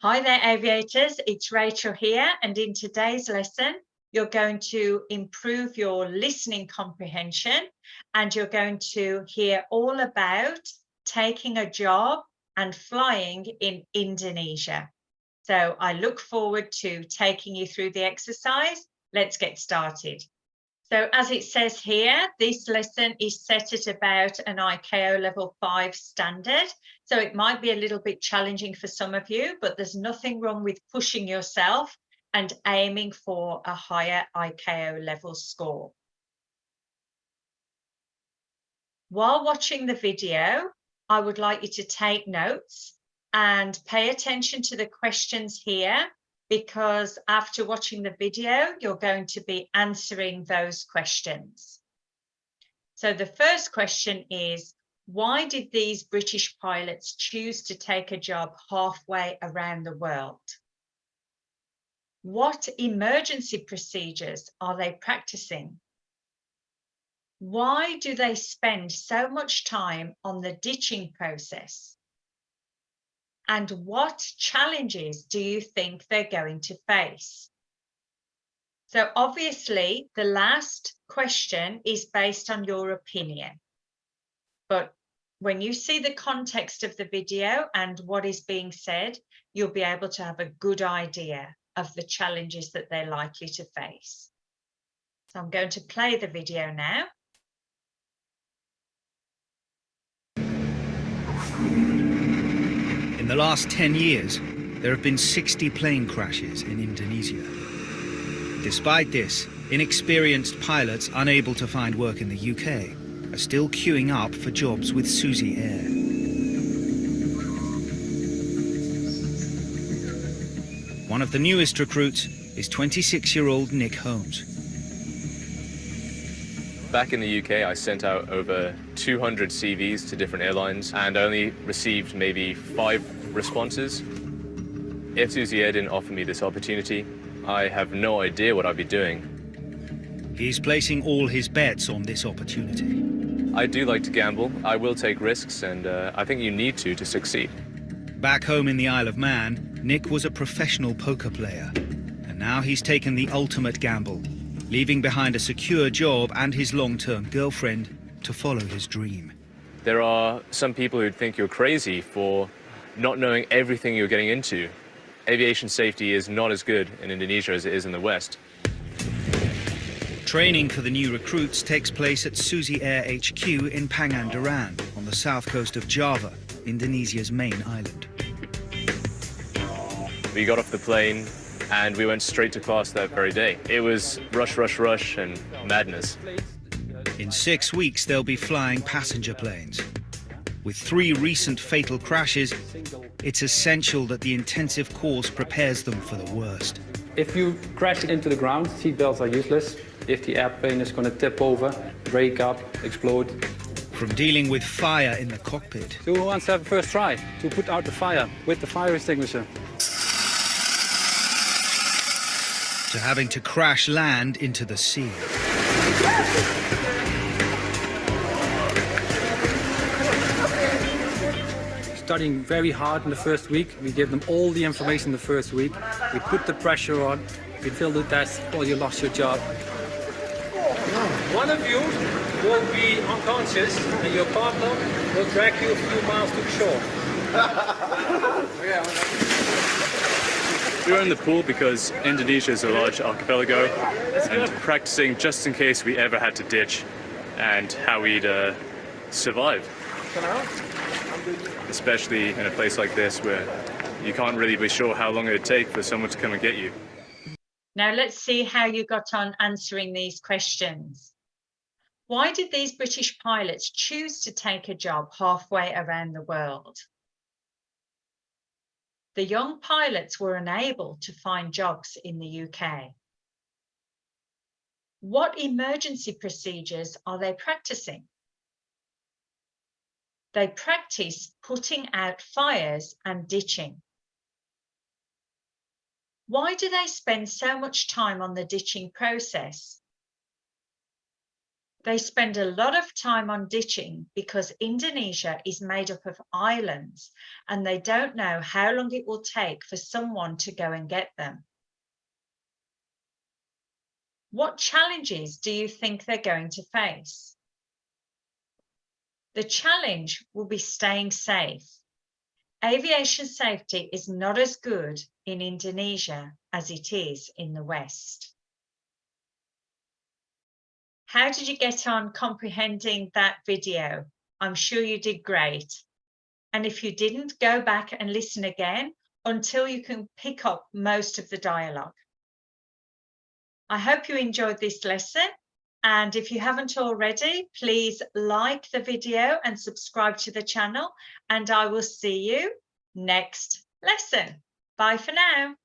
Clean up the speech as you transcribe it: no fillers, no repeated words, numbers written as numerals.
Hi there, aviators. It's Rachel here, and in today's lesson, you're going to improve your listening comprehension, and you're going to hear all about taking a job and flying in Indonesia. So I look forward to taking you through the exercise. Let's get started. So as it says here, this lesson is set at about an ICAO level 5 standard. So it might be a little bit challenging for some of you, but there's nothing wrong with pushing yourself and aiming for a higher ICAO level score. While watching the video, I would like you to take notes and pay attention to the questions here, because after watching the video, you're going to be answering those questions. So the first question is, why did these British pilots choose to take a job halfway around the world? What emergency procedures are they practicing? Why do they spend so much time on the ditching process? And what challenges do you think they're going to face? So obviously, the last question is based on your opinion. But when you see the context of the video and what is being said, you'll be able to have a good idea of the challenges that they're likely to face. So I'm going to play the video now. In the last 10 years, there have been 60 plane crashes in Indonesia. Despite this, inexperienced pilots unable to find work in the UK are still queuing up for jobs with Suzy Air. One of the newest recruits is 26-year-old Nick Holmes. Back in the UK, I sent out over 200 CVs to different airlines and only received maybe 5 responses. If Suzy Air didn't offer me this opportunity, I have no idea what I'd be doing. He's placing all his bets on this opportunity. I do like to gamble. I will take risks, and I think you need to succeed. Back home in the Isle of Man, Nick was a professional poker player, and now he's taken the ultimate gamble, leaving behind a secure job and his long-term girlfriend to follow his dream. There are some people who think you're crazy for not knowing everything you're getting into. Aviation safety is not as good in Indonesia as it is in the West. Training for the new recruits takes place at Suzy Air HQ in Pangandaran on the south coast of Java, Indonesia's main island. We got off the plane and we went straight to class that very day. It was rush, rush, rush and madness. In 6 weeks, they'll be flying passenger planes. With 3 recent fatal crashes, it's essential that the intensive course prepares them for the worst. If you crash into the ground, seatbelts are useless. If the airplane is going to tip over, break up, explode. From dealing with fire in the cockpit. So who wants to have a first try to put out the fire with the fire extinguisher? To having to crash land into the sea. Studying very hard in the first week. We give them all the information the first week. We put the pressure on. We fill the test, or you lost your job. One of you will be unconscious and your partner will drag you a few miles to the shore. We were in the pool because Indonesia is a large archipelago and practicing just in case we ever had to ditch and how we'd survive. Especially in a place like this where you can't really be sure how long it would take for someone to come and get you. Now let's see how you got on answering these questions. Why did these British pilots choose to take a job halfway around the world? The young pilots were unable to find jobs in the UK. What emergency procedures are they practicing? They practice putting out fires and ditching. Why do they spend so much time on the ditching process? They spend a lot of time on ditching because Indonesia is made up of islands and they don't know how long it will take for someone to go and get them. What challenges do you think they're going to face? The challenge will be staying safe. Aviation safety is not as good in Indonesia as it is in the West. How did you get on comprehending that video? I'm sure you did great. And if you didn't, go back and listen again until you can pick up most of the dialogue. I hope you enjoyed this lesson. And if you haven't already, please like the video and subscribe to the channel. And I will see you next lesson. Bye for now.